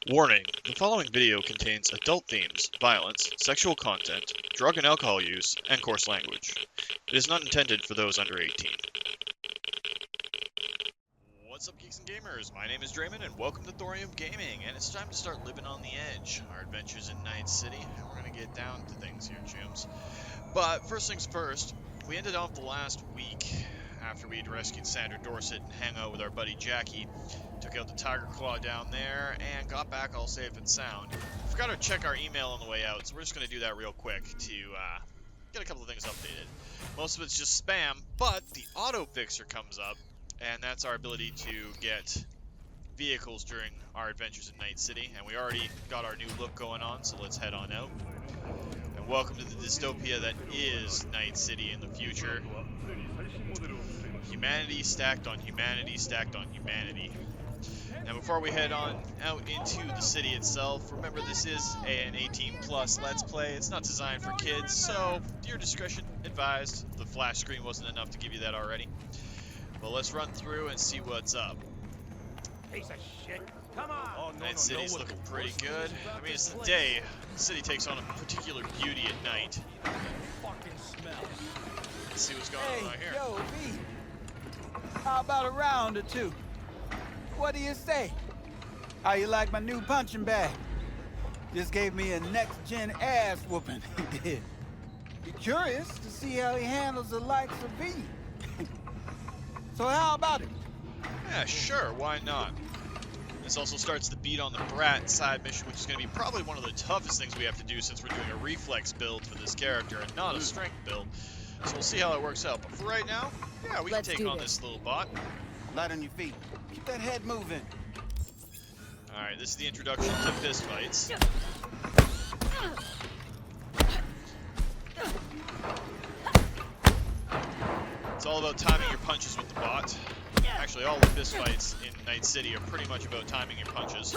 Warning: the following video contains adult themes, violence, sexual content, drug and alcohol use, and coarse language. It is not intended for those under 18. What's up, geeks and gamers? My name is Drementfh, and welcome to Thorium Gaming, and it's time to start living on the edge. Our adventures in Night City, and we're going to get down to things here, chooms. But first things first, we ended off the last week after we had rescued Sandra Dorset and hang out with our buddy Jackie. Took out the Tiger Claw down there, and got back all safe and sound. Forgot to check our email on the way out, so we're just going to do that real quick to get a couple of things updated. Most of it's just spam, but the auto fixer comes up, and that's our ability to get vehicles during our adventures in Night City, and we already got our new look going on, so let's head on out. And welcome to the dystopia that is Night City in the future. Humanity stacked on humanity stacked on humanity. Now before we head on out into the city itself, remember this is an 18+ Let's Play. It's not designed for kids, so your discretion advised. The flash screen wasn't enough to give you that already. But let's run through and see what's up. Piece of shit. Come on. Oh, no, Night City's looking pretty good. I mean, it's the day. The city takes on a particular beauty at night. Fucking smell. Let's see what's going on out here. Yo, V. How about a round or two? What do you say? How you like my new punching bag? Just gave me a next-gen ass whooping, he did. Be curious to see how he handles the likes of V. So how about it? Yeah, sure, why not? This also starts the beat on the Brat side mission, which is going to be probably one of the toughest things we have to do since we're doing a reflex build for this character and not a strength build. So we'll see how that works out. But for right now, yeah, we can take on this little bot. Light on your feet. Keep that head moving. Alright, this is the introduction to fist fights. It's all about timing your punches with the bot. Actually, all the fist fights in Night City are pretty much about timing your punches.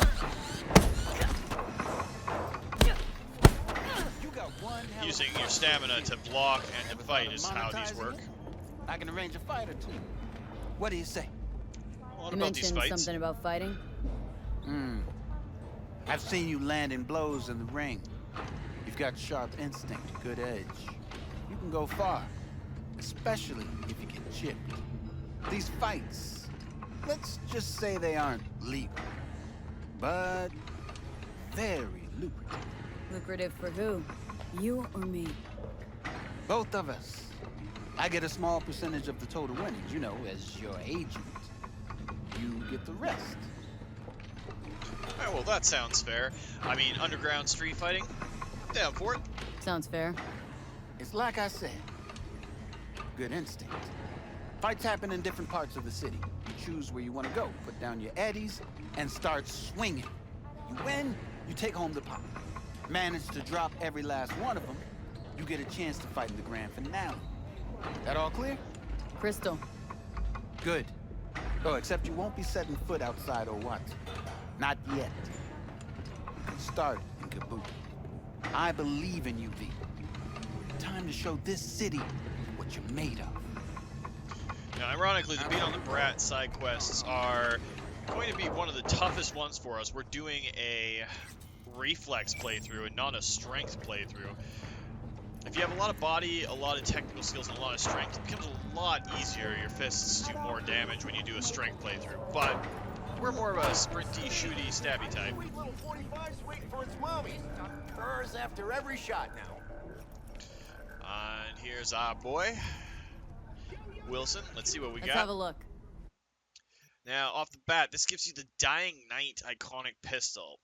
Using your stamina to block and to fight is how these work. I can arrange a fight or two. What do you say? What You about these mentioned fights? something about fighting? I've seen you landing blows in the ring. You've got sharp instinct, good edge. You can go far, especially if you get chipped. These fights, let's just say they aren't legal, but very lucrative. Lucrative for who? You or me? Both of us. I get a small percentage of the total winnings, you know, as your agent. You get the rest. Alright, well that sounds fair. I mean, underground street fighting? I'm down for it. Sounds fair. It's like I said, good instinct. Fights happen in different parts of the city. You choose where you want to go, put down your eddies, and start swinging. You win, you take home the pot. Manage to drop every last one of them, you get a chance to fight in the grand finale. That all clear? Crystal. Good. Oh, except you won't be setting foot outside Owatsu. Not yet. You can start in Kabuki. I believe in you, V. Time to show this city what you're made of. Now, ironically, the beat on the Brat side quests are going to be one of the toughest ones for us. We're doing a reflex playthrough and not a strength playthrough. If you have a lot of body, a lot of technical skills, and a lot of strength, it becomes a lot easier. Your fists do more damage when you do a strength playthrough. But we're more of a sprinty, shooty, stabby type. Sweet little 45's waiting for its mommy. Purrs after every shot now. And here's our boy, Wilson. Let's see what we Let's got. have a look. Now, off the bat, this gives you the Dying Knight iconic pistol.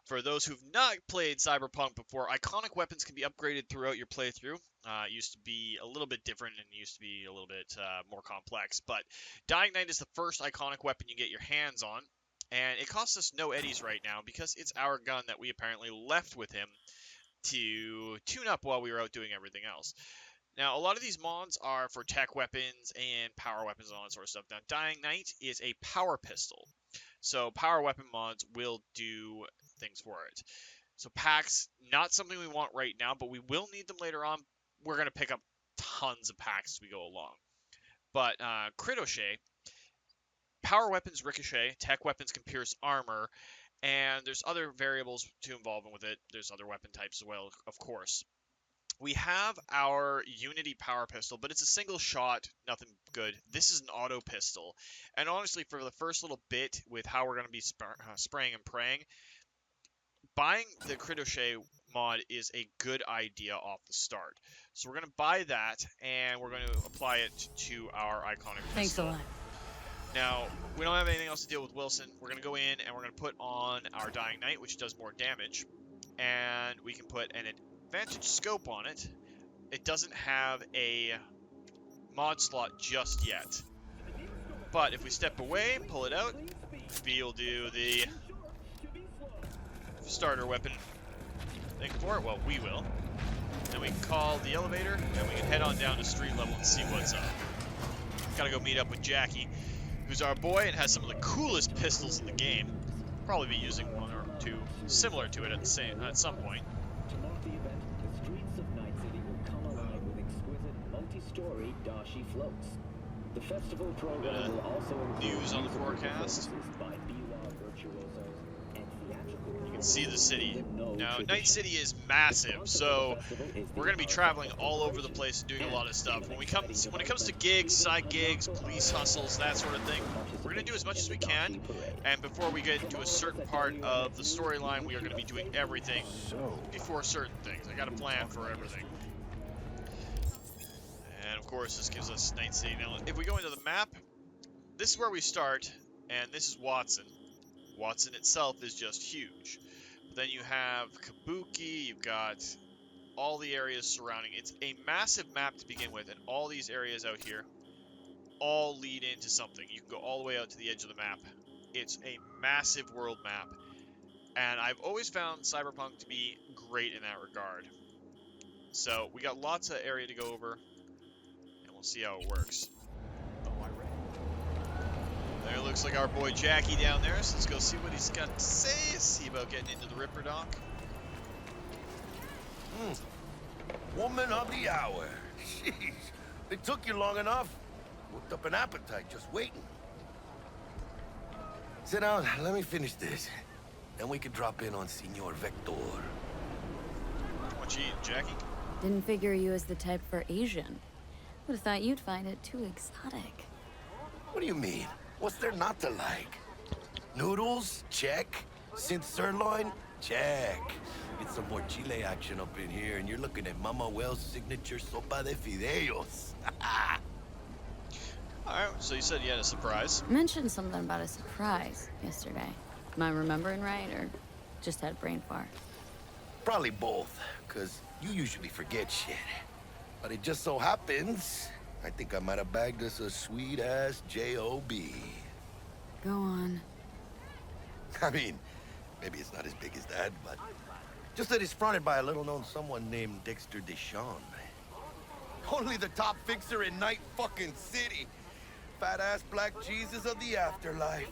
For those who've not played Cyberpunk before, iconic weapons can be upgraded throughout your playthrough. It used to be a little bit different and used to be a little bit more complex. But Dying Knight is the first iconic weapon you get your hands on. And it costs us no eddies right now because it's our gun that we apparently left with him to tune up while we were out doing everything else. Now, a lot of these mods are for tech weapons and power weapons and all that sort of stuff. Now, Dying Knight is a power pistol. So power weapon mods will do things for it. So packs, not something we want right now, but we will need them later on. We're going to pick up tons of packs as we go along. But Critochet, power weapons ricochet, tech weapons can pierce armor, And there's other variables to involvement with it. There's other weapon types as well, of course. We have our Unity power pistol, but it's a single shot, nothing good. This is an auto pistol. And honestly, for the first little bit with how we're going to be spraying and praying, buying the Crochet mod is a good idea off the start. So we're going to buy that, and we're going to apply it to our iconic pistol. Thanks a lot. Now, we don't have anything else to deal with Wilson. We're going to go in, and we're going to put on our Dying Knight, which does more damage. And we can put an advantage scope on it. It doesn't have a mod slot just yet. But if we step away, pull it out, we'll do the starter weapon thing for it. Well, we will. Then we can call the elevator, and we can head on down to street level and see what's up. Gotta go meet up with Jackie, who's our boy and has some of the coolest pistols in the game. Probably be using one or two similar to it at some point. To mark the event, the streets of Night City will come alive with exquisite multi-story dashi floats. The festival program will also include News on the musical forecast. performances by biwa virtuosos and theatrical. You can see the city. Now, Night City is massive, so we're going to be traveling all over the place and doing a lot of stuff. When it comes to gigs, side gigs, police hustles, that sort of thing, we're going to do as much as we can. And before we get to a certain part of the storyline, we are going to be doing everything before certain things. I got a plan for everything. And of course, this gives us Night City. Now, if we go into the map, this is where we start, and this is Watson. Watson itself is just huge. But then you have Kabuki, you've got all the areas surrounding. It's a massive map to begin with, and all these areas out here all lead into something. You can go all the way out to the edge of the map. It's a massive world map, and I've always found Cyberpunk to be great in that regard. So we got lots of area to go over, and we'll see how it works. There looks like our boy Jackie down there, so let's go see what he's got to say. See about getting into the Ripper Dock. Woman of the hour. Jeez, it took you long enough. Worked up an appetite just waiting. Sit down, let me finish this. Then we can drop in on Senor Vektor. What you eating, Jackie? Didn't figure you as the type for Asian. Would have thought you'd find it too exotic. What do you mean? What's there not to like? Noodles? Check. Synth sirloin? Check. Get some more chile action up in here, and you're looking at Mama Wells' signature sopa de fideos. Alright, so you said you had a surprise. Mentioned something about a surprise yesterday. Am I remembering right, or just had a brain fart? Probably both, because you usually forget shit. But it just so happens, I think I might have bagged us a sweet-ass J.O.B. Go on. I mean, maybe it's not as big as that, but just that it's fronted by a little-known someone named Dexter Deshawn. Only the top fixer in Night fucking City. Fat-ass black Jesus of the afterlife.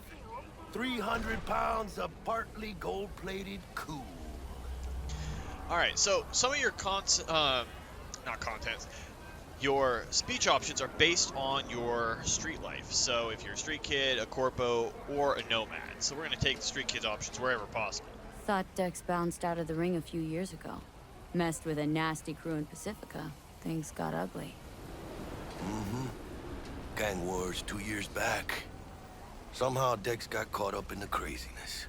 300 pounds of partly gold-plated cool. Alright, so some of your your speech options are based on your street life. So if you're a street kid, a corpo, or a nomad. So we're going to take the street kids options wherever possible. Thought Dex bounced out of the ring a few years ago. Messed with a nasty crew in Pacifica. Things got ugly. Mm-hmm. Gang wars 2 years back. Somehow Dex got caught up in the craziness.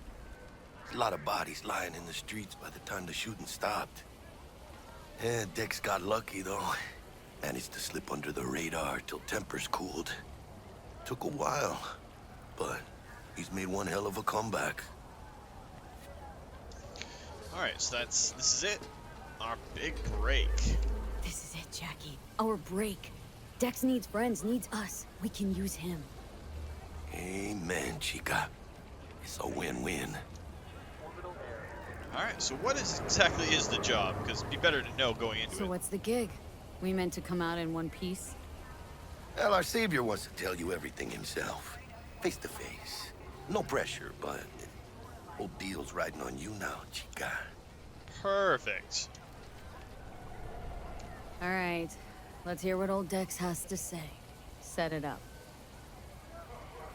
A lot of bodies lying in the streets by the time the shooting stopped. Yeah, Dex got lucky though. Managed to slip under the radar till tempers cooled. Took a while, but he's made one hell of a comeback. Alright, so this is it. Our big break. This is it, Jackie. Our break. Dex needs friends, needs us. We can use him. Amen, chica. It's a win-win. Alright, so what exactly is the job? Because it'd be better to know going into So it. what's the gig? We meant to come out in one piece? Well, our savior wants to tell you everything himself. Face to face. No pressure, but whole deal's riding on you now, chica. Perfect. All right. Let's hear what old Dex has to say. Set it up.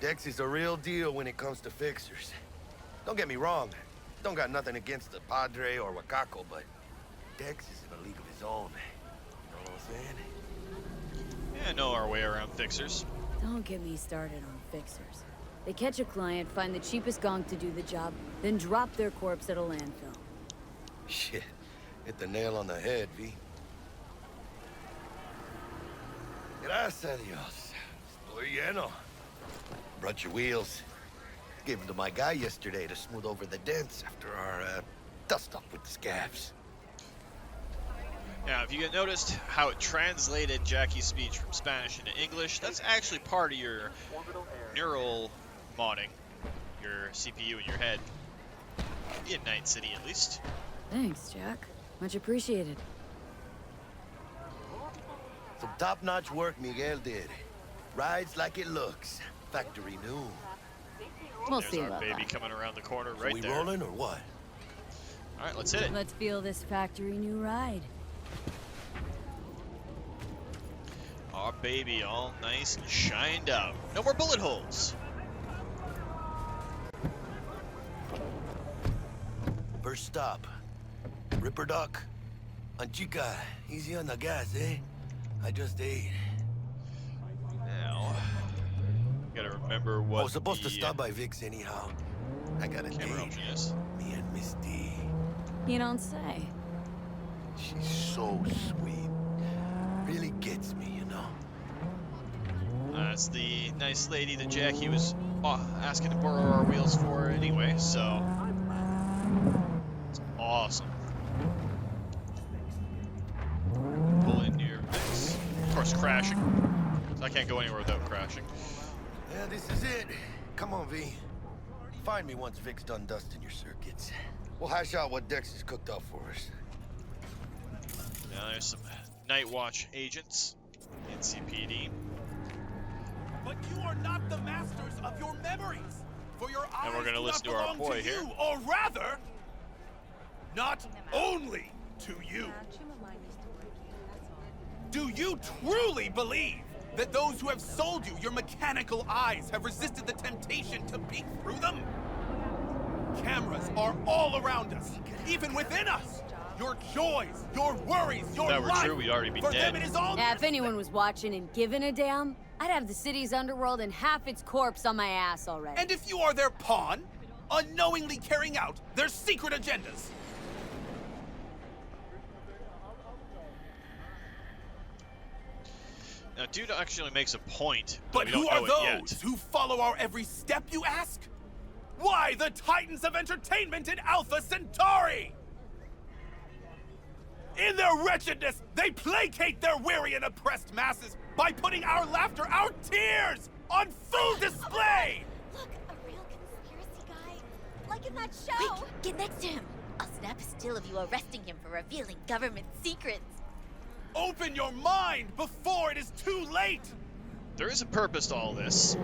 Dex is a real deal when it comes to fixers. Don't get me wrong. Don't got nothing against the Padre or Wakako, but Dex is in a league of his own. You know what I'm saying? Yeah, know our way around fixers. Don't get me started on fixers. They catch a client, find the cheapest gonk to do the job, then drop their corpse at a landfill. Shit. Hit the nail on the head, V. Gracias a Dios. Estoy lleno. Brought your wheels. Gave them to my guy yesterday to smooth over the dents after our, dust-up with the scabs. Now, if you noticed how it translated Jackie's speech from Spanish into English, that's actually part of your neural modding, your CPU in your head. In Night City, at least. Thanks, Jack. Much appreciated. Some top-notch work Miguel did. Rides like it looks. Factory new. We'll There's see our about baby that. coming around the corner Are right we there. rolling or what? All right, let's hit it. Let's feel this factory new ride. Our baby all nice and shined out. No more bullet holes. First stop. Ripper Duck. Chica, easy on the gas, eh? I just ate. Now, gotta remember I what was supposed the to stop by Vic's anyhow. I got a camera date. option is. Me and Misty. You don't say. She's so sweet. Really gets me, you know? That's the nice lady that Jackie was asking to borrow our wheels for anyway, so it's awesome. Pull in your mix. Of course, crashing. So I can't go anywhere without crashing. Yeah, this is it. Come on, V. Find me once Vic's done dusting your circuits. We'll hash out what Dex has cooked up for us. Now there's some Night Watch agents, NCPD. But you are not the masters of your memories. For your eyes And we're gonna do listen not to our belong boy to here. you, or rather, not only to you. Do you truly believe that those who have sold you your mechanical eyes have resisted the temptation to peek through them? Cameras are all around us, even within us. Your joys, your worries, your If that were life. true, we'd already be For dead. them, it is all. Yeah, if anyone was watching and giving a damn, I'd have the city's underworld and half its corpse on my ass already. And if you are their pawn, unknowingly carrying out their secret agendas. Now, dude actually makes a point, But we who don't are know it those yet. who follow our every step, you ask? Why, the titans of entertainment in Alpha Centauri! In their wretchedness, they placate their weary and oppressed masses by putting our laughter, our tears, on full display! Look, a real conspiracy guy. Like in that show. Quick, get next to him. I'll snap a still of you arresting him for revealing government secrets. Open your mind before it is too late! There is a purpose to all this.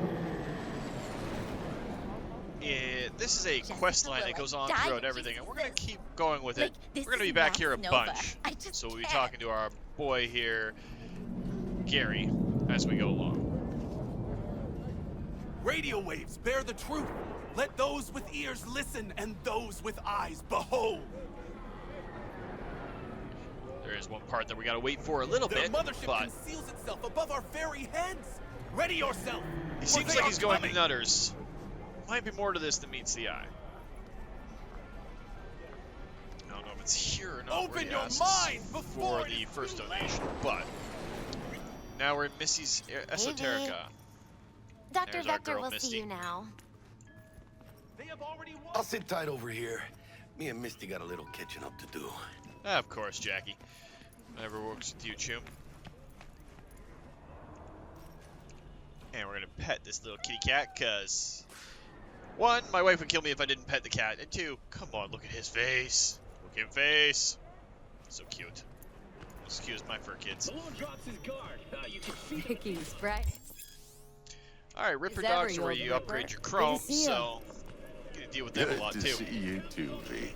This is a Just quest a line that little goes on diet throughout everything, and we're going to keep going with it. Like, this We're going to is be back here a Max Nova. bunch. I just So we'll be can't. talking to our boy here, Gary, as we go along. Radio waves bear the truth. Let those with ears listen and those with eyes behold. There is one part that we got to wait for a little Their bit, mothership but conceals itself above our very heads. Ready yourself. he for seems they like are he's going coming. nutters. Might be more to this than meets the eye. I don't know if it's here or not. where Open he your asks mind for before it the is first too donation, but now we're in Missy's Esoterica. Dr. There's our Vektor girl, will Misty. see you now. They have already won. I'll sit tight over here. Me and Misty got a little catching up to do. Of course, Jackie. Whatever works with you, Choom. And we're gonna pet this little kitty cat, cause one, my wife would kill me if I didn't pet the cat, and two, come on, look at his face. Look at him face. So cute. Excuse my fur kids. Ricky's right. Alright, Ripper that Dogs are where real, you Ripper? upgrade your Good to chrome, see ya. so you get to deal with them a lot Good too. to see you too, V.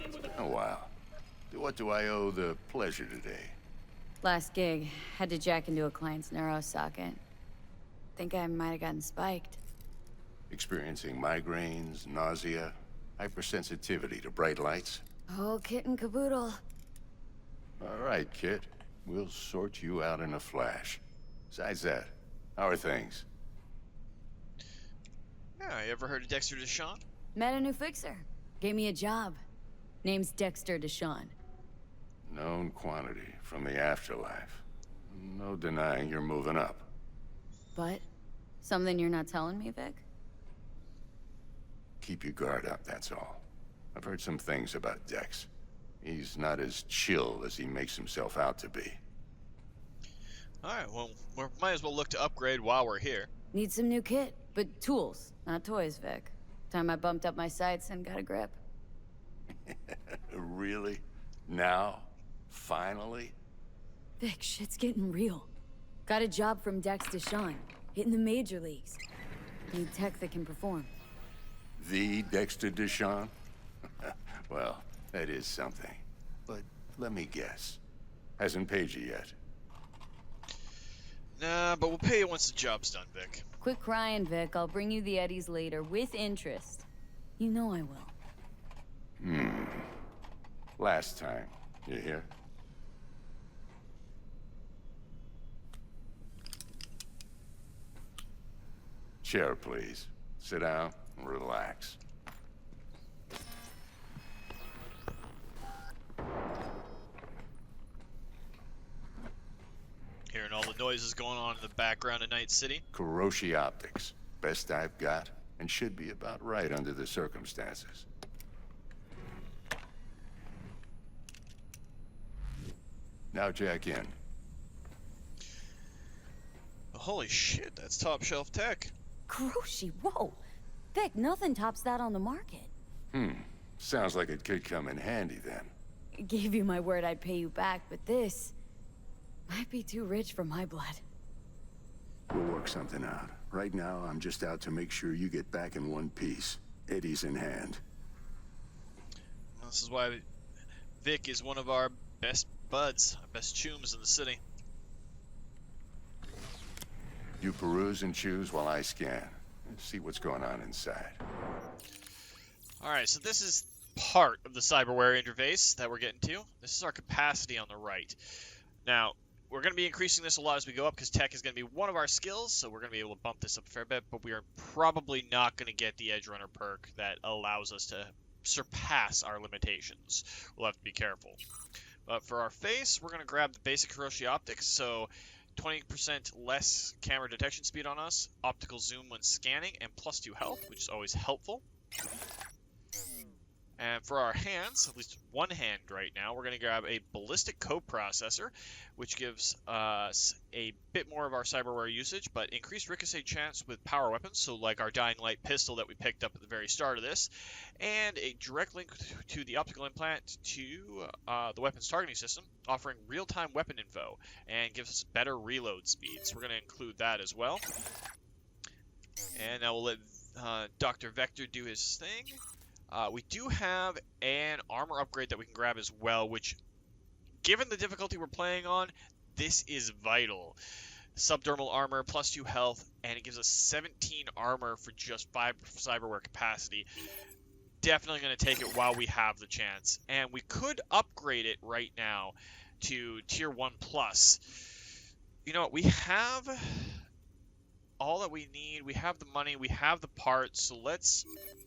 It's been a while. To what do I owe the pleasure today? Last gig, had to jack into a client's neuro socket. Think I might have gotten spiked. Experiencing migraines, nausea, Hypersensitivity to bright lights? Oh, kit and caboodle. All right, kid. We'll sort you out in a flash. Besides that, how are things? Yeah, you ever heard of Dexter Deshawn? Met a new fixer. Gave me a job. Name's Dexter Deshawn. Known quantity from the afterlife. No denying you're moving up. But? Something you're not telling me, Vic? Keep your guard up, that's all. I've heard some things about Dex. He's not as chill as he makes himself out to be. Alright, well, we might as well look to upgrade while we're here. Need some new kit, but tools, not toys, Vic. Time I bumped up my sights and got a grip. Really? Now? Finally? Vic, shit's getting real. Got a job from Dex Deshawn, hitting the major leagues. Need tech that can perform. The Dexter Deshawn? Well, that is something. But let me guess. Hasn't paid you yet. Nah, but we'll pay you once the job's done, Vic. Quit crying, Vic. I'll bring you the eddies later, with interest. You know I will. Last time. You hear? Chair, please. Sit down and relax. Hearing all the noises going on in the background of Night City. Kuroshi Optics. Best I've got, and should be about right under the circumstances. Now jack in. Holy shit, that's top shelf tech. Kuroshi, whoa! Vic, nothing tops that on the market. Sounds like it could come in handy then. Gave you my word I'd pay you back, but this might be too rich for my blood. We'll work something out. Right now, I'm just out to make sure you get back in one piece. Eddie's in hand. This is why Vic is one of our best buds, our best chooms in the city. You peruse and choose while I scan. See what's going on inside. Alright, so this is part of the cyberware interface that we're getting to. This is our capacity on the right. Now, we're going to be increasing this a lot as we go up because tech is going to be one of our skills, so we're going to be able to bump this up a fair bit, but we are probably not going to get the Edge Runner perk that allows us to surpass our limitations. We'll have to be careful. But for our face, we're going to grab the basic Kuroshi Optics, so 20% less camera detection speed on us, optical zoom when scanning, and +2 health, which is always helpful. And for our hands, at least one hand right now, we're going to grab a ballistic coprocessor, which gives us a bit more of our cyberware usage, but increased ricochet chance with power weapons, so like our Dying Light pistol that we picked up at the very start of this, and a direct link to the optical implant to the weapons targeting system, offering real-time weapon info, and gives us better reload speed. So we're going to include that as well. And now we'll let Doctor Vektor do his thing. We do have an armor upgrade that we can grab as well, which, given the difficulty we're playing on, this is vital. Subdermal armor, +2 health, and it gives us 17 armor for just 5 cyberware capacity. Definitely going to take it while we have the chance. And we could upgrade it right now to Tier 1+. You know what, we have all that we need. We have the money, we have the parts, so let's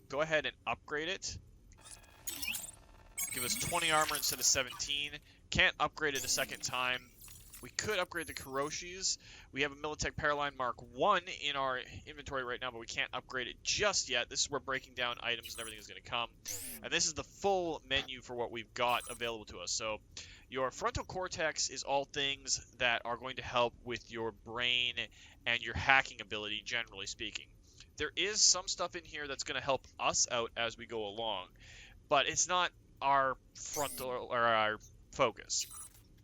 go ahead and upgrade it. Give us 20 armor instead of 17. Can't upgrade it a second time. We could upgrade the Kuroshis. We have a Militech Paraline Mark 1 in our inventory right now, but we can't upgrade it just yet. This is where breaking down items and everything is going to come. And this is the full menu for what we've got available to us. So your frontal cortex is all things that are going to help with your brain and your hacking ability, generally speaking. There is some stuff in here that's going to help us out as we go along, but it's not our frontal or our focus.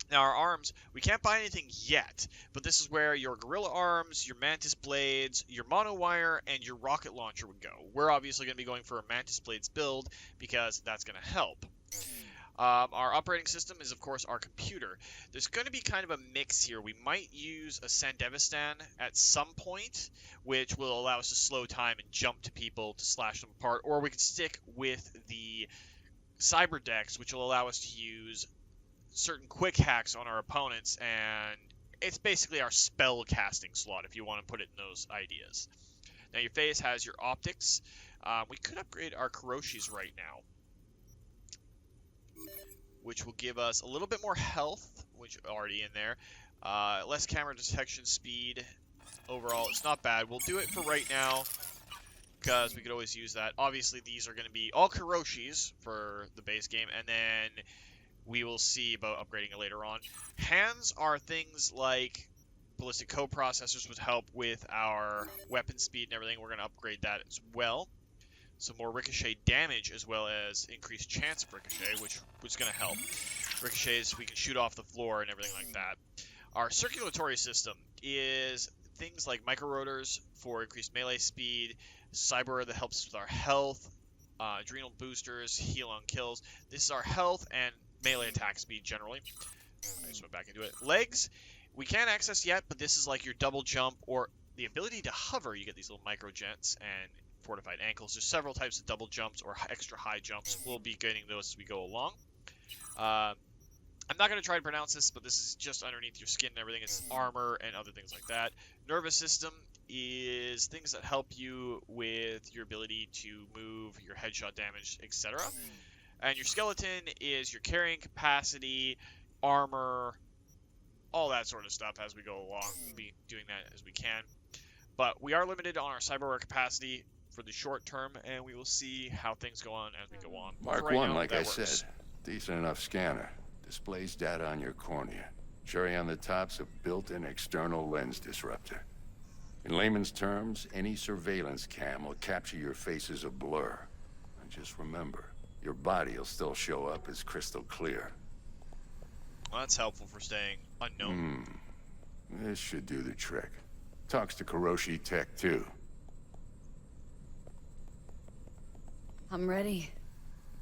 Now, our arms, we can't buy anything yet, but this is where your gorilla arms, your mantis blades, your monowire, and your rocket launcher would go. We're obviously going to be going for a mantis blades build because that's going to help. Our operating system is, of course, our computer. There's going to be kind of a mix here. We might use a Sandevistan at some point, which will allow us to slow time and jump to people to slash them apart, or we can stick with the cyber decks, which will allow us to use certain quick hacks on our opponents, and it's basically our spell casting slot, if you want to put it in those ideas. Now, your phase has your optics. We could upgrade our Kuroshis right now, which will give us a little bit more health, which is already in there. Less camera detection speed. Overall, it's not bad. We'll do it for right now, because we could always use that. Obviously, these are going to be all Kuroshis for the base game, and then we will see about upgrading it later on. Hands are things like ballistic coprocessors would help with our weapon speed and everything. We're going to upgrade that as well. Some more ricochet damage as well as increased chance of ricochet, which is going to help. Ricochets, we can shoot off the floor and everything like that. Our circulatory system is things like micro-rotors for increased melee speed, cyber that helps with our health, adrenal boosters, heal on kills. This is our health and melee attack speed generally. I just went back into it. Legs, we can't access yet, but this is like your double jump or the ability to hover. You get these little micro jets and fortified ankles. There's several types of double jumps or extra high jumps. We'll be getting those as we go along. I'm not going to try to pronounce this, but this is just underneath your skin and everything. It's armor and other things like that. Nervous system is things that help you with your ability to move, your headshot damage, etc. And your skeleton is your carrying capacity, armor, all that sort of stuff as we go along. We'll be doing that as we can. But we are limited on our cyberware capacity for the short term, and we will see how things go on as we go on. Mark Right 1, now, like that I works. said. Decent enough scanner. Displays data on your cornea. Cherry on the top's a built-in external lens disruptor. In layman's terms, any surveillance cam will capture your face as a blur. And just remember, your body will still show up as crystal clear. Well, that's helpful for staying unknown. This should do the trick. Talks to Kuroshi Tech, too. I'm ready.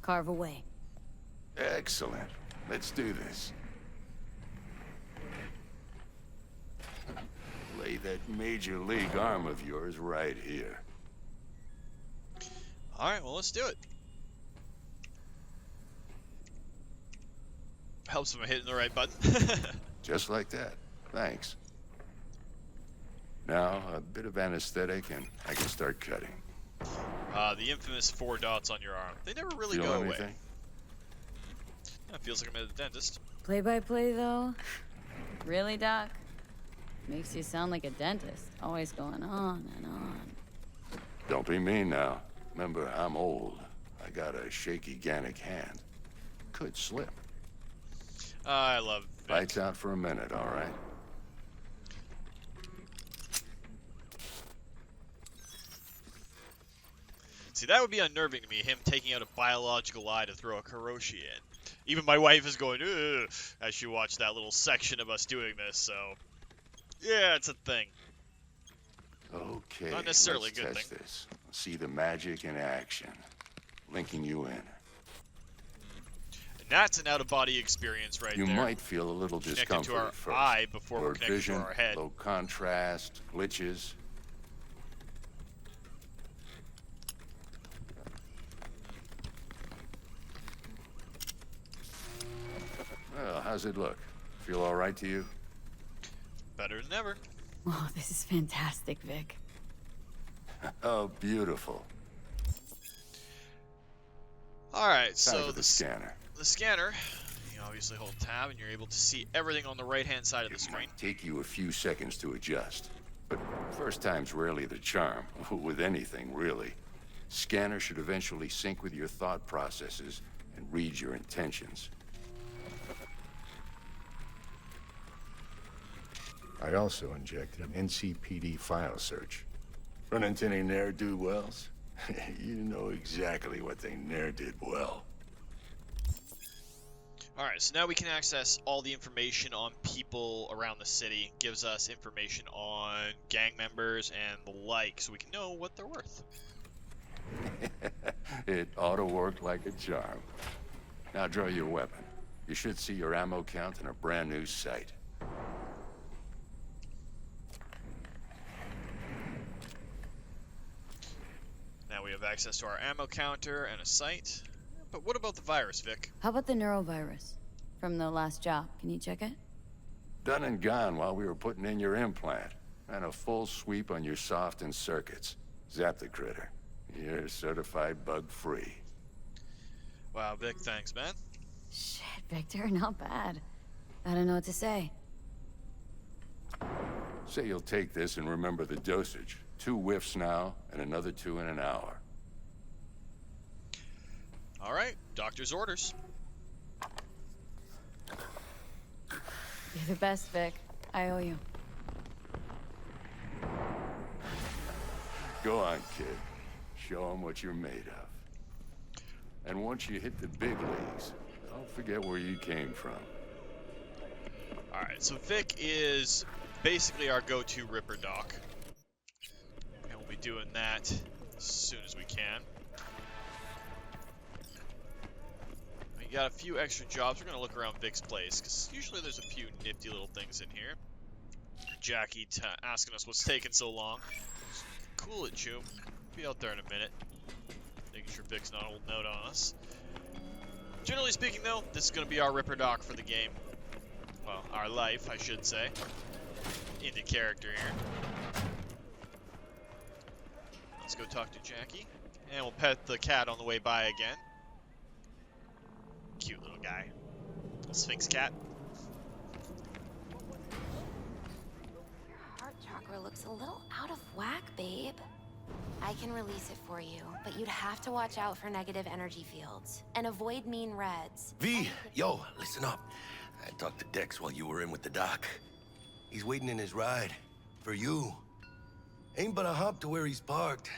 Carve away. Excellent. Let's do this. Lay that major league arm of yours right here. Alright, well, let's do it. Helps when I'm hitting the right button. Just like that. Thanks. Now, a bit of anesthetic and I can start cutting. The infamous 4 dots on your arm. They never really Feel go anything? away. That feels like I'm at the dentist. Play-by-play, though? Really, Doc? Makes you sound like a dentist. Always going on and on. Don't be mean now. Remember, I'm old. I got a shaky Gannic hand. Could slip. I love Vic. Lights out for a minute, all right? See, that would be unnerving to me, him taking out a biological eye to throw a Kuroshi in. Even my wife is going, ugh, as she watched that little section of us doing this, so... Yeah, it's a thing. Okay, Not necessarily a let's good test thing. this. See the magic in action. Linking you in. And that's an out-of-body experience right You there. might feel a little Connected discomfort to our at first. eye before we're Blurred connected vision, to our head. low contrast, glitches. Well, how's it look? Feel all right to you? Better than ever. Oh, this is fantastic, Vic. Oh, beautiful. Alright, Time so for the scanner. the scanner, you obviously hold tab and you're able to see everything on the right-hand side of the It screen. might take you a few seconds to adjust. But first time's rarely the charm, with anything, really. Scanner should eventually sync with your thought processes and read your intentions. I also injected an NCPD file search. Run into any ne'er-do-wells? You know exactly what they ne'er did well. Alright, so now we can access all the information on people around the city. Gives us information on gang members and the like, so we can know what they're worth. It ought to work like a charm. Now draw your weapon. You should see your ammo count in a brand new sight. Now we have access to our ammo counter and a sight. But what about the virus, Vic? How about the neurovirus from the last job? Can you check it? Done and gone while we were putting in your implant. And a full sweep on your soft and circuits. Zap the critter. You're certified bug-free. Wow, Vic, thanks, man. Shit, Victor, not bad. I don't know what to say. Say you'll take this and remember the dosage. 2 whiffs now, and another 2 in an hour. All right, doctor's orders. You're the best, Vic. I owe you. Go on, kid. Show 'em what you're made of. And once you hit the big leagues, don't forget where you came from. All right, so Vic is basically our go-to Ripper doc. And we'll be doing that as soon as we can. We got a few extra jobs. We're going to look around Vic's place, because usually there's a few nifty little things in here. Jackie asking us what's taking so long. Cool it, Choom. Be out there in a minute. Making sure Vic's not holding out on us. Generally speaking, though, this is going to be our Ripper doc for the game. Well, our life, I should say. Into character here. Let's go talk to Jackie. And we'll pet the cat on the way by again. Cute little guy. Little Sphinx cat. Heart chakra looks a little out of whack, babe. I can release it for you, but you'd have to watch out for negative energy fields and avoid mean reds. V, yo, listen up. I talked to Dex while you were in with the doc. He's waiting in his ride. For you. Ain't but a hop to where he's parked.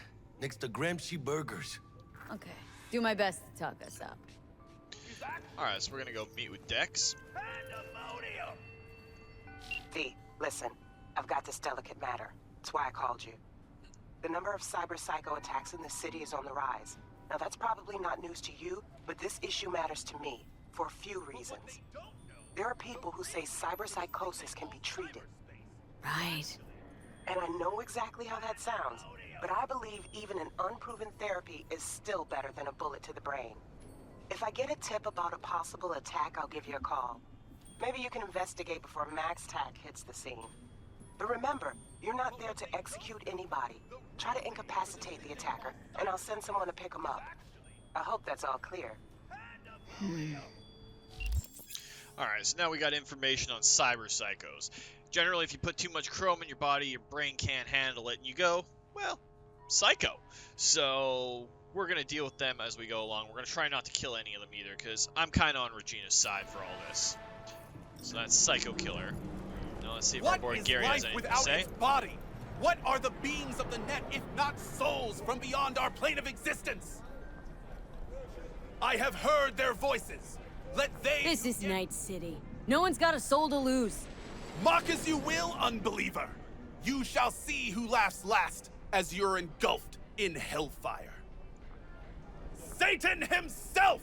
Next to Gramsci Burgers. Okay. Do my best to talk us up. Alright, so we're gonna go meet with Dex. V, listen. I've got this delicate matter. That's why I called you. The number of cyber-psycho attacks in the city is on the rise. Now that's probably not news to you, but this issue matters to me, for a few reasons. There are people who say cyberpsychosis can be treated. Right. And I know exactly how that sounds, but I believe even an unproven therapy is still better than a bullet to the brain. If I get a tip about a possible attack, I'll give you a call. Maybe you can investigate before Max Tack hits the scene. But remember, you're not there to execute anybody. Try to incapacitate the attacker, and I'll send someone to pick him up. I hope that's all clear. Alright, so now we got information on cyber psychos. Generally, if you put too much chrome in your body, your brain can't handle it, and you go, well, psycho. So we're going to deal with them as we go along. We're going to try not to kill any of them either, because I'm kind of on Regina's side for all this. So that's Psycho Killer. Now let's see if our boy Gary has anything to say. Its body? What are the beings of the net if not souls from beyond our plane of existence? I have heard their voices. Let they... This is Night City. No one's got a soul to lose. Mock as you will, unbeliever. You shall see who laughs last as you're engulfed in hellfire. Satan himself!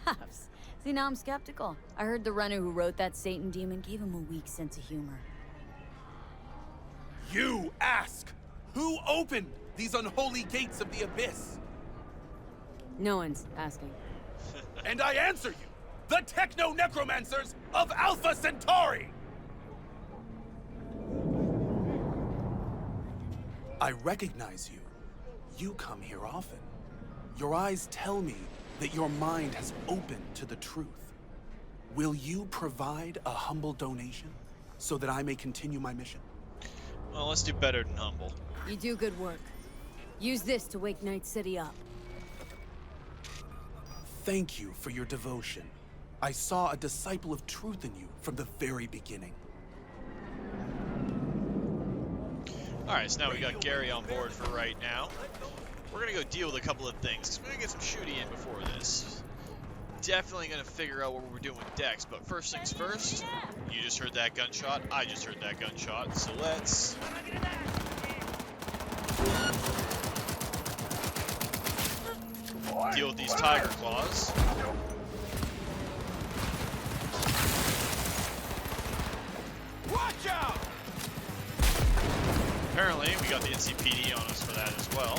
Laughs. See, now I'm skeptical. I heard the runner who wrote that Satan demon gave him a weak sense of humor. You ask, who opened these unholy gates of the abyss? No one's asking. And I answer you, the techno-necromancers of Alpha Centauri! I recognize you. You come here often. Your eyes tell me that your mind has opened to the truth. Will you provide a humble donation so that I may continue my mission? Well, let's do better than humble. You do good work. Use this to wake Night City up. Thank you for your devotion. I saw a disciple of truth in you from the very beginning. Alright, so now we got Gary on board for right now. We're gonna go deal with a couple of things, because we're gonna get some shooting in before this. Definitely gonna figure out what we're doing with Dex, but first things first, you just heard that gunshot, I just heard that gunshot, so let's... deal with these tiger claws. Watch out! Apparently, we got the NCPD on us for that as well.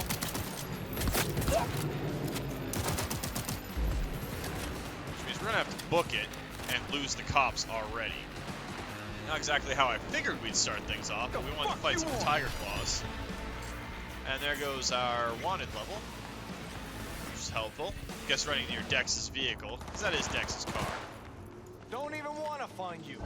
Which means we're gonna have to book it and lose the cops already. Not exactly how I figured we'd start things off, but we wanted to fight some tiger claws. And there goes our wanted level, which is helpful. Guess running near Dex's vehicle, because that is Dex's car. Don't even want to find you.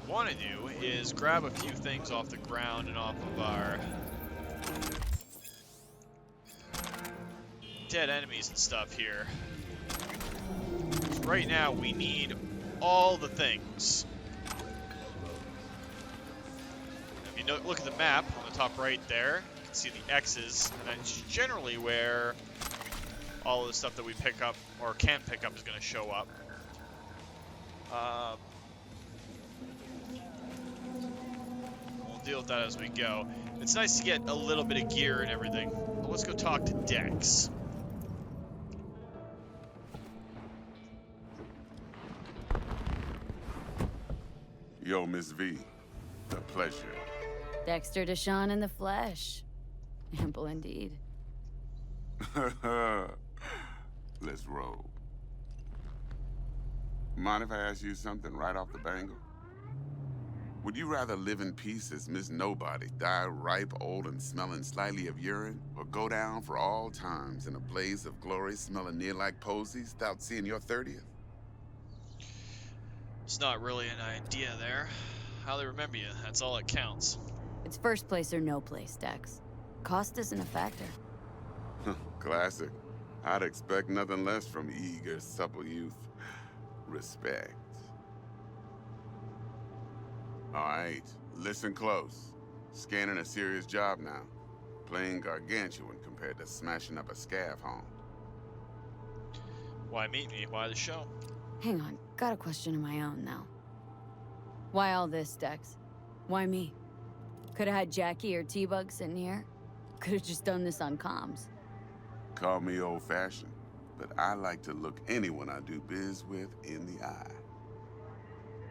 What we want to do is grab a few things off the ground and off of our dead enemies and stuff here. Right now, we need all the things. If you look at the map on the top right there, you can see the X's, and that's generally where all of the stuff that we pick up or can pick up is going to show up. We'll deal with that as we go. It's nice to get a little bit of gear and everything. But let's go talk to Dex. Yo, Miss V, a pleasure. Dexter Deshawn in the flesh. Ample indeed. Let's roll. Mind if I ask you something right off the bangle? Would you rather live in peace as Miss Nobody, die ripe, old, and smelling slightly of urine, or go down for all times in a blaze of glory smelling near like posies without seeing your 30th? It's not really an idea there. How they remember you, that's all that counts. It's first place or no place, Dex. Cost isn't a factor. Classic. I'd expect nothing less from eager, supple youth. Respect. All right, listen close. Scanning a serious job now. Playing gargantuan compared to smashing up a scav home. Why meet me? Why the show? Hang on, got a question of my own now. Why all this, Dex? Why me? Could've had Jackie or T-Bug sitting here. Could've just done this on comms. Call me old-fashioned, but I like to look anyone I do biz with in the eye.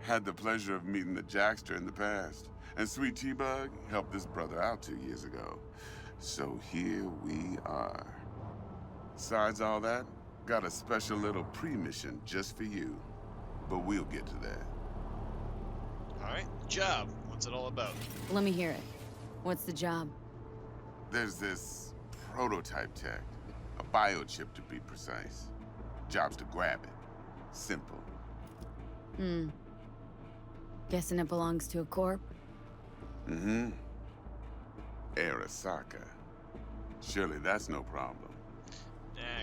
Had the pleasure of meeting the Jackster in the past, and Sweet T-Bug helped this brother out 2 years ago. So here we are. Besides all that, got a special little pre-mission just for you. But we'll get to that. Alright, job. What's it all about? Let me hear it. What's the job? There's this prototype tech. A biochip to be precise. Job's to grab it. Simple. Guessing it belongs to a corp? Mm-hmm. Arasaka. Surely that's no problem.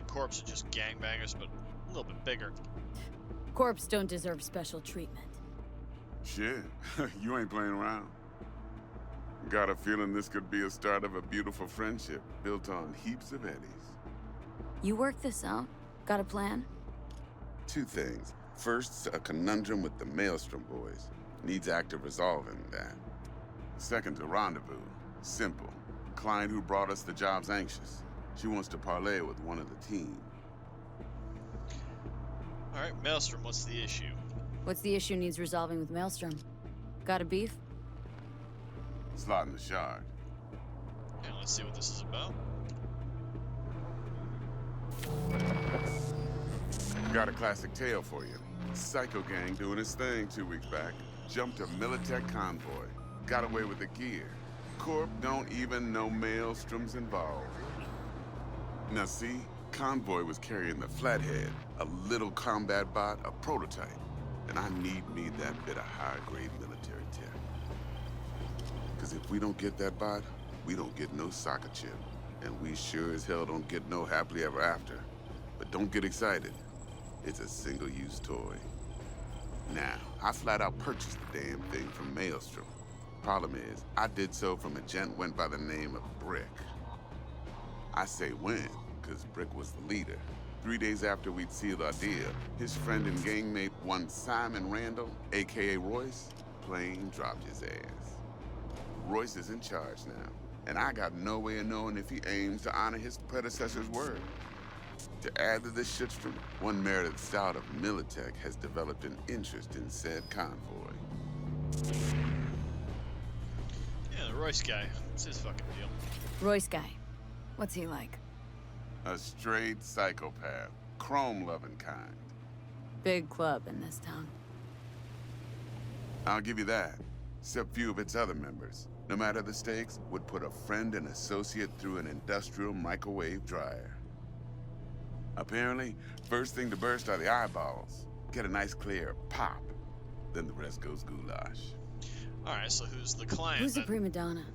Corps are just gangbangers, but a little bit bigger. Corps don't deserve special treatment. Shit, you ain't playing around. Got a feeling this could be a start of a beautiful friendship built on heaps of eddies. You work this out? Got a plan? Two things. First, a conundrum with the Maelstrom boys. Needs active resolving that. Second, a rendezvous. Simple. Client who brought us the job's anxious. She wants to parlay with one of the team. Alright, Maelstrom, what's the issue? What's the issue needs resolving with Maelstrom? Got a beef? Slot in the shard. Yeah, let's see what this is about. Got a classic tale for you. Psycho gang doing his thing 2 weeks back. Jumped a Militech convoy. Got away with the gear. Corp don't even know Maelstrom's involved. Now see, convoy was carrying the Flathead, a little combat bot, a prototype. And I need me that bit of high-grade military tech. Because if we don't get that bot, we don't get no soccer chip. And we sure as hell don't get no happily ever after. But don't get excited. It's a single-use toy. Now, I flat out purchased the damn thing from Maelstrom. Problem is, I did so from a gent went by the name of Brick. I say when, because Brick was the leader. 3 days after we'd sealed our deal, his friend and gangmate, one Simon Randall, a.k.a. Royce, plain dropped his ass. Royce is in charge now, and I got no way of knowing if he aims to honor his predecessor's word. To add to this shitstorm, one Meredith Stout of Militech has developed an interest in said convoy. Yeah, the Royce guy. What's his fucking deal? Royce guy. What's he like? A straight psychopath, chrome-loving kind. Big club in this town. I'll give you that. Except few of its other members, no matter the stakes, would put a friend and associate through an industrial microwave dryer. Apparently, first thing to burst are the eyeballs. Get a nice clear pop. Then the rest goes goulash. Alright, so who's the client? Who's the prima donna?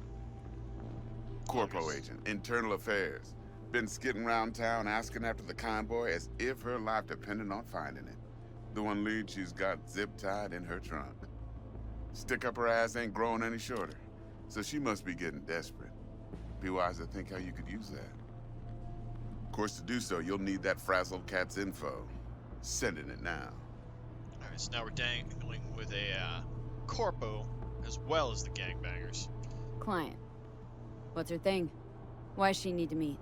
Corpo agent, internal affairs. Been skidding around town asking after the convoy as if her life depended on finding it. The one lead she's got zip-tied in her trunk. Stick up her ass ain't growing any shorter, so she must be getting desperate. Be wise to think how you could use that. Of course, to do so, you'll need that frazzled cat's info. Sending it now. Alright, so now we're dealing with a corpo as well as the gangbangers. Client. What's her thing? Why does she need to meet?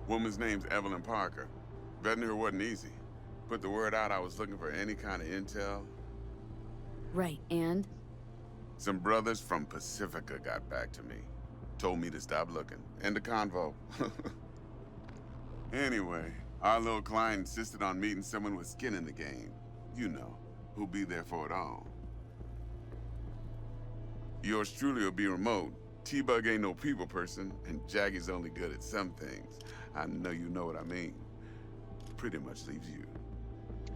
Woman's name's Evelyn Parker. Vetting her wasn't easy. Put the word out I was looking for any kind of intel. Right, and? Some brothers from Pacifica got back to me. Told me to stop looking. End of convo. Anyway, our little client insisted on meeting someone with skin in the game. You know, who'll be there for it all. Yours truly will be remote. T-Bug ain't no people person, and Jaggy's only good at some things. I know you know what I mean. Pretty much leaves you.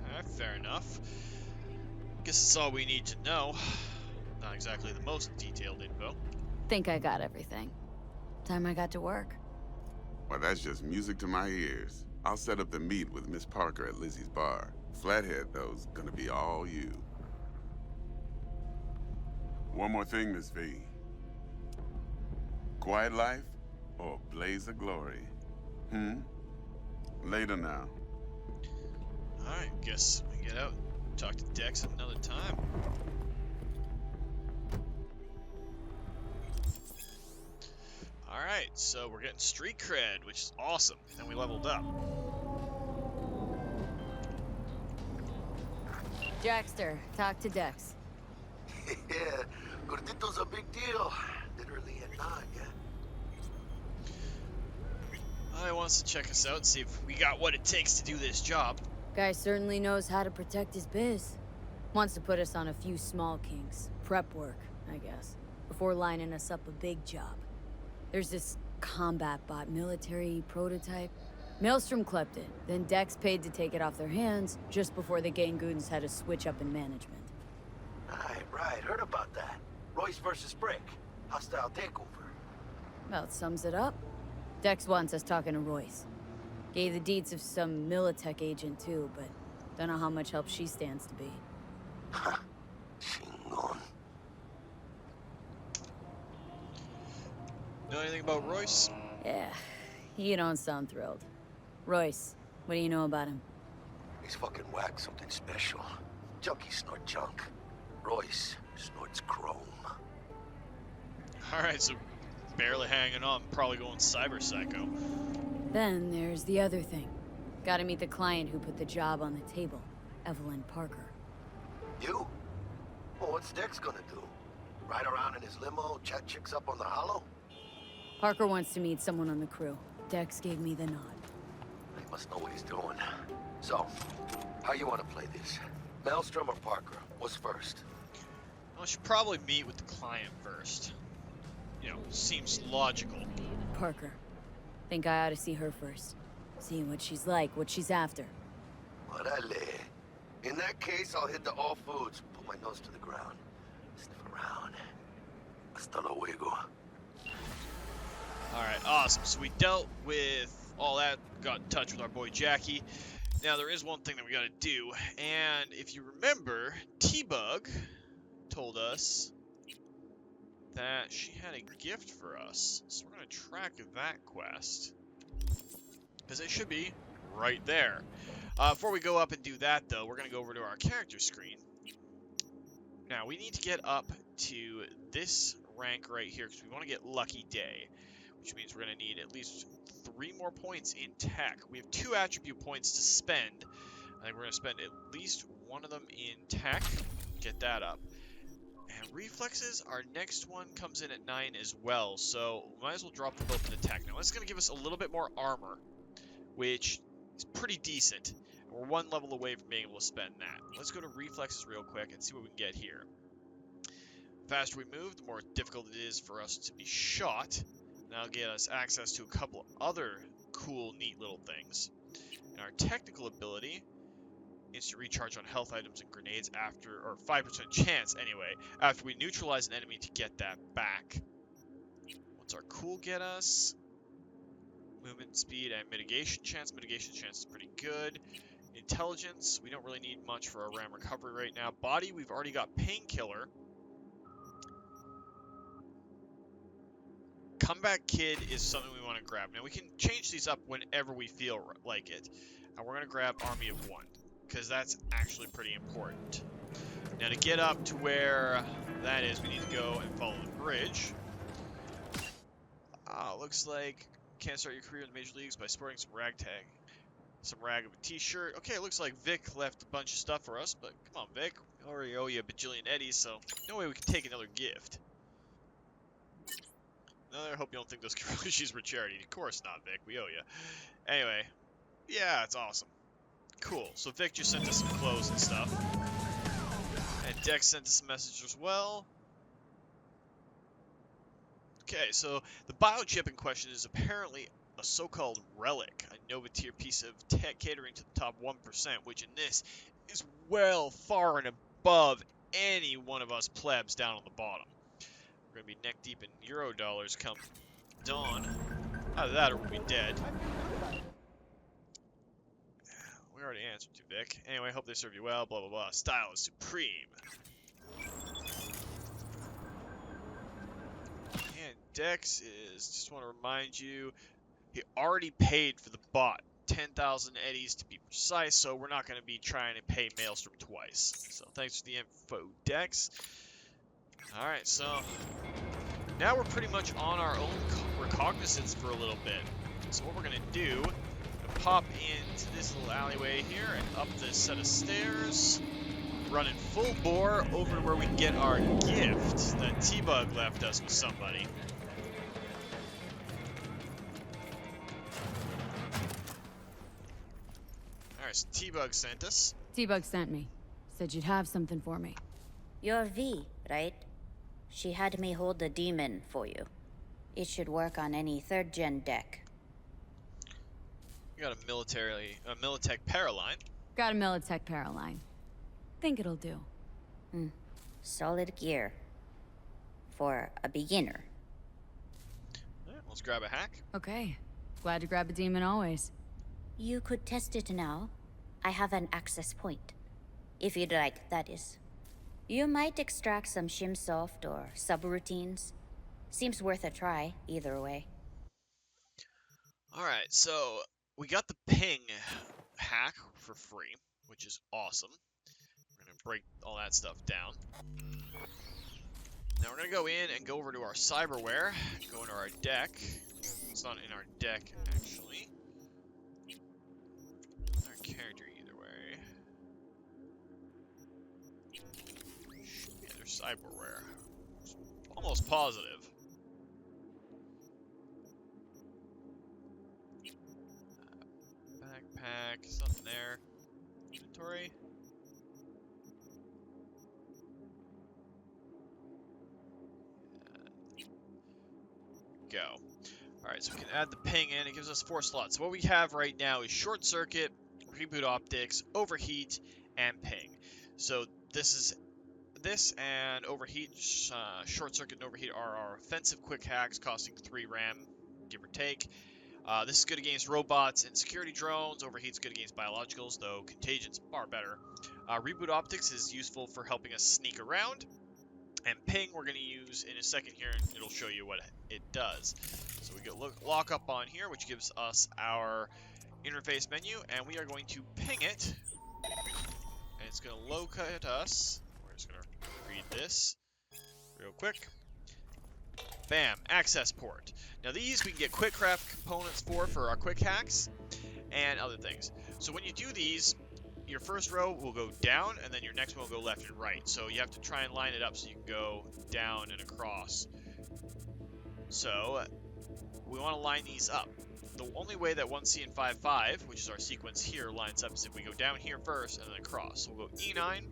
Alright, fair enough. Guess that's all we need to know. Not exactly the most detailed info. Think I got everything. Time I got to work. Well, that's just music to my ears. I'll set up the meet with Miss Parker at Lizzie's bar. Flathead, though's gonna be all you. One more thing, Miss V. Quiet life or blaze of glory? Later now. Alright, guess we get out. Talk to Dex at another time. Alright, so we're getting street cred, which is awesome. And we leveled up. Jackster, talk to Dex. Yeah, Gordito's a big deal. Literally and not, yeah. He wants to check us out and see if we got what it takes to do this job. Guy certainly knows how to protect his biz. Wants to put us on a few small kinks. Prep work, I guess. Before lining us up a big job. There's this combat bot military prototype. Maelstrom clept it, then Dex paid to take it off their hands just before the Gangoons had a switch up in management. Right, heard about that. Royce versus Brick. Hostile takeover. About sums it up. Dex wants us talking to Royce. Gave the deeds of some Militech agent too, but don't know how much help she stands to be. Chingon. Know anything about Royce? Yeah, you don't sound thrilled. Royce, what do you know about him? He's fucking whack, something special. Junkies snort junk. Royce snorts chrome. Alright, so barely hanging on, probably going cyber psycho. Then there's the other thing. Gotta meet the client who put the job on the table, Evelyn Parker. You? Well, what's Dex gonna do? Ride around in his limo, chat chicks up on the hollow? Parker wants to meet someone on the crew. Dex gave me the nod. He must know what he's doing. So, how you want to play this? Maelstrom or Parker? What's first? I should probably meet with the client first. You know, seems logical. Parker. Think I ought to see her first. See what she's like, what she's after. Orale. In that case, I'll hit the all foods, put my nose to the ground, sniff around. Hasta luego. Alright, awesome. So we dealt with all that, got in touch with our boy Jackie. Now there is one thing that we gotta do, and if you remember, T-Bug told us that she had a gift for us. So we're gonna track that quest. Because it should be right there. Before we go up and do that though, we're gonna go over to our character screen. Now we need to get up to this rank right here because we want to get Lucky Day, which means we're going to need at least 3 more points in tech. We have 2 attribute points to spend. I think we're going to spend at least 1 of them in tech. Get that up. And reflexes, our next one comes in at 9 as well, so we might as well drop them both into tech. Now, that's going to give us a little bit more armor, which is pretty decent. We're 1 level away from being able to spend that. Let's go to reflexes real quick and see what we can get here. The faster we move, the more difficult it is for us to be shot. That'll get us access to a couple of other cool, neat little things. And our technical ability, instant recharge on health items and grenades after, or 5% chance anyway, after we neutralize an enemy to get that back. What's our cool get us? Movement speed and mitigation chance. Mitigation chance is pretty good. Intelligence, we don't really need much for our RAM recovery right now. Body, we've already got Painkiller. Comeback Kid is something we want to grab. Now, we can change these up whenever we feel like it. And we're going to grab Army of One, because that's actually pretty important. Now, to get up to where that is, we need to go and follow the bridge. Looks like can't start your career in the major leagues by sporting some ragtag. Some rag of a t-shirt. Okay, it looks like Vic left a bunch of stuff for us, but come on, Vic. We already owe you a bajillion eddies, so no way we can take another gift. No, I hope you don't think those Karushis were charity. Of course not, Vic. We owe you. Anyway, yeah, it's awesome. Cool. So Vic just sent us some clothes and stuff. And Dex sent us a message as well. Okay, so the biochip in question is apparently a so-called relic, a Nova tier piece of tech catering to the top 1%, which in this is well far and above any one of us plebs down on the bottom. We're going to be neck deep in Euro dollars come dawn. Either that or we'll be dead. We already answered to Vic. Anyway, hope they serve you well, blah, blah, blah. Style is supreme. And Dex is, just want to remind you, he already paid for the bot. 10,000 eddies to be precise, so we're not going to be trying to pay Maelstrom twice. So thanks for the info, Dex. Alright, so now we're pretty much on our own recognizance for a little bit. So what we're going to do, pop into this little alleyway here and up this set of stairs, running full bore over to where we can get our gift that T-Bug left us with somebody. Alright, so T-Bug sent us. T-Bug sent me. Said you'd have something for me. You're V, right? She had me hold the demon for you. It should work on any 3rd-gen deck. We got a Militech Paraline. Got a Militech Paraline. Think it'll do. Solid gear. For a beginner. Alright, let's grab a hack. Okay. Glad to grab a demon always. You could test it now. I have an access point. If you'd like, that is. You might extract some shimsoft or subroutines. Seems worth a try, either way. Alright, so we got the ping hack for free, which is awesome. We're going to break all that stuff down. Now we're going to go in and go over to our cyberware, go into our deck. It's not in our deck, actually. Our character either way. Should be under cyberware. Almost positive. Backpack, something there. Inventory. Go. Alright, so we can add the ping in. It gives us 4 slots. So what we have right now is short circuit, reboot optics, overheat, and ping. So this and overheat, short circuit and overheat are our offensive quick hacks costing 3 RAM, give or take. This is good against robots and security drones. Overheat's good against biologicals, though Contagions far better. Reboot optics is useful for helping us sneak around. And ping we're going to use in a second here, and it'll show you what it does. So we go lock up on here, which gives us our interface menu, and we are going to ping it. And it's going to locate us. We're just going to read this real quick. Bam, access port. Now these we can get quick craft components for our quick hacks and other things. So when you do these, your first row will go down and then your next one will go left and right. So you have to try and line it up so you can go down and across. So we want to line these up. The only way that 1C and 5.5, which is our sequence here, lines up is if we go down here first and then across. So we'll go E9,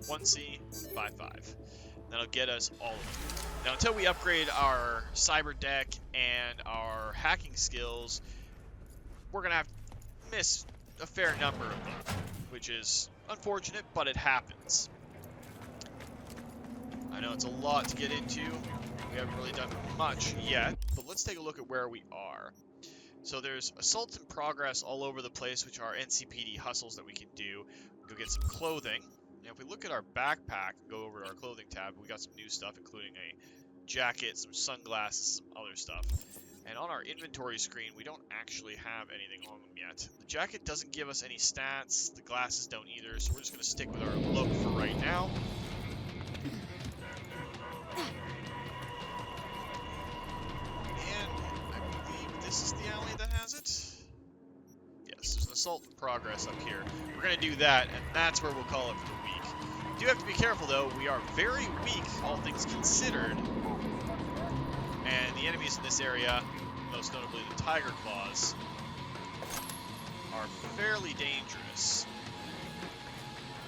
1C, 5.5. That'll get us all of them. Now, until we upgrade our cyber deck and our hacking skills, we're going to have to miss a fair number of them, which is unfortunate, but it happens. I know it's a lot to get into. We haven't really done much yet, but let's take a look at where we are. So there's assaults in progress all over the place, which are NCPD hustles that we can do. Go get some clothing. Now, if we look at our backpack and go over to our clothing tab, we got some new stuff, including a jacket, some sunglasses, some other stuff. And on our inventory screen, we don't actually have anything on them yet. The jacket doesn't give us any stats, the glasses don't either, so we're just going to stick with our look for right now. And I believe this is the alley that has it. Yes, there's an assault in progress up here. We're going to do that, and that's where we'll call it for the week. We do have to be careful, though. We are very weak, all things considered. And the enemies in this area, most notably the tiger claws, are fairly dangerous.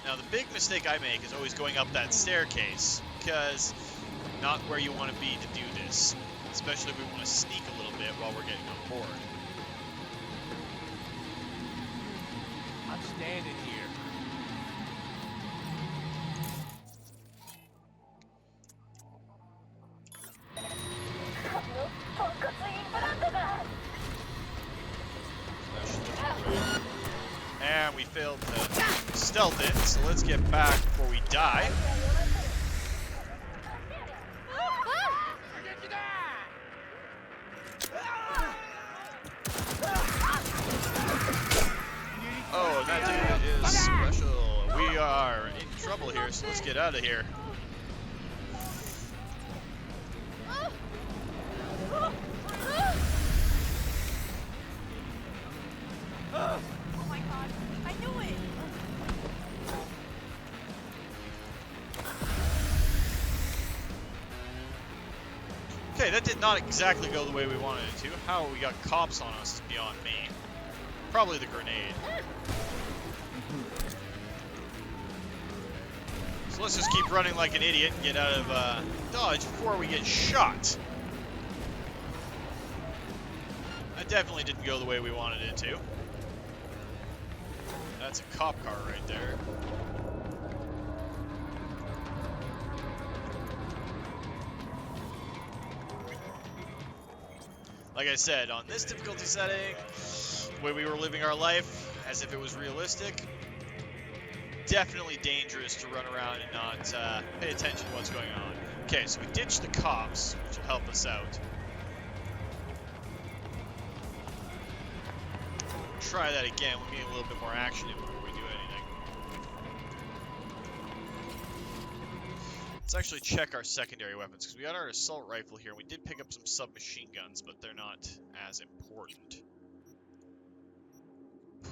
Now, the big mistake I make is always going up that staircase, because not where you want to be to do this, especially if we want to sneak a little bit while we're getting on board. I'm standing here. And we failed to stealth it, so let's get back before we die. Oh, and that dude is special. We are in trouble here, so let's get out of here. Oh my god, I knew it! Okay, that did not exactly go the way we wanted it to. How we got cops on us is beyond me. Probably the grenade. So let's just keep running like an idiot and get out of dodge before we get shot. That definitely didn't go the way we wanted it to. That's a cop car right there. Like I said, on this difficulty setting, the way we were living our life, as if it was realistic, definitely dangerous to run around and not pay attention to what's going on. Okay, so we ditched the cops, which will help us out. Try that again. We need a little bit more action before we do anything. Let's actually check our secondary weapons, because we got our assault rifle here. We did pick up some submachine guns, but they're not as important.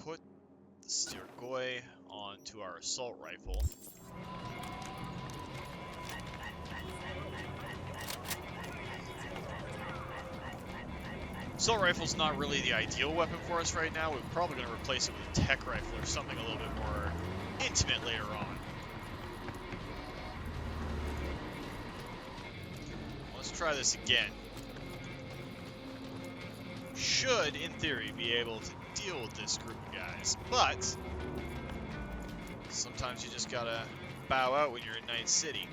Put the Stirgoi onto our assault rifle. Assault rifle's not really the ideal weapon for us right now. We're probably going to replace it with a tech rifle or something a little bit more intimate later on. Let's try this again. Should, in theory, be able to deal with this group of guys, but sometimes you just gotta bow out when you're in Night City.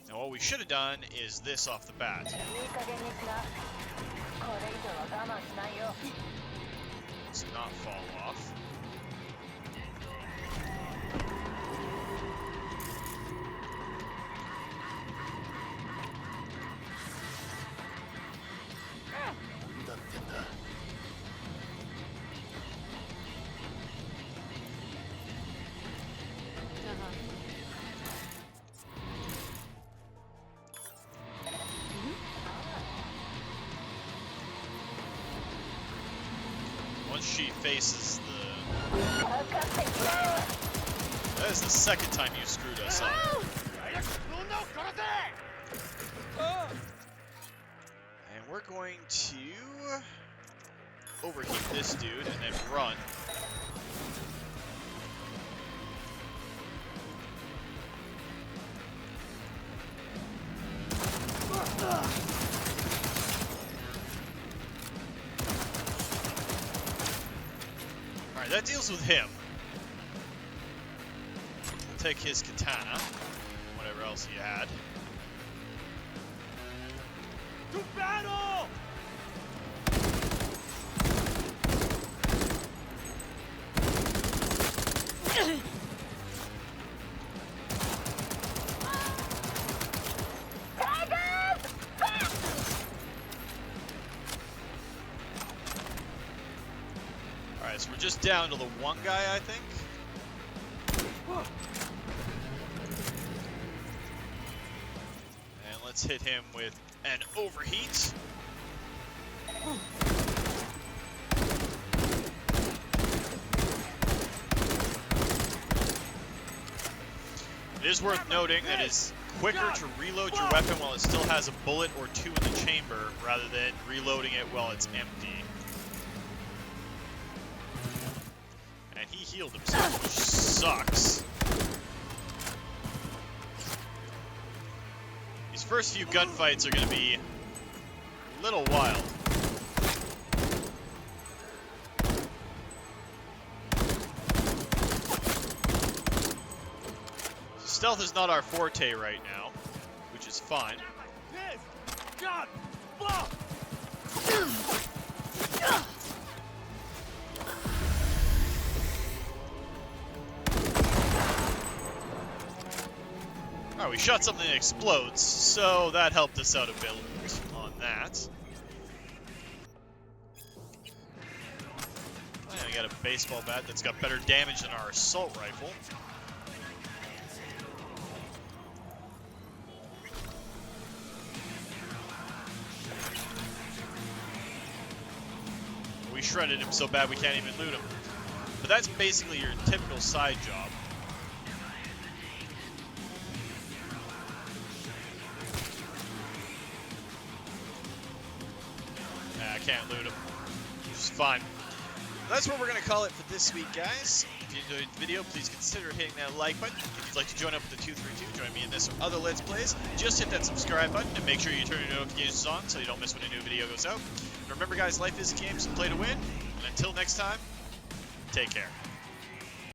Now what we should have done is this off the bat. Let's not fall off. she faces the... That is the second time you screwed us up. And we're going to overheat this dude and then run. Alright, that deals with him. We'll take his katana, whatever else he had. To battle! Alright, so we're just down to the one guy, I think. And let's hit him with an overheat. It is worth noting that it's quicker to reload your weapon while it still has a bullet or two in the chamber rather than reloading it while it's empty. And he healed himself, which sucks. These first few gunfights are going to be a little wild. Stealth is not our forte right now, which is fine. Alright, we shot something that explodes, so that helped us out a bit on that. Oh, yeah, we got a baseball bat that's got better damage than our assault rifle. We shredded him so bad we can't even loot him. But that's basically your typical side job. I can't loot him, which is fine. That's what we're going to call it for this week, guys. If you enjoyed the video, please consider hitting that like button. If you'd like to join up with the 232, join me in this or other Let's Plays, just hit that subscribe button and make sure you turn your notifications on so you don't miss when a new video goes out. And remember, guys, life is a game, so play to win. And until next time, take care.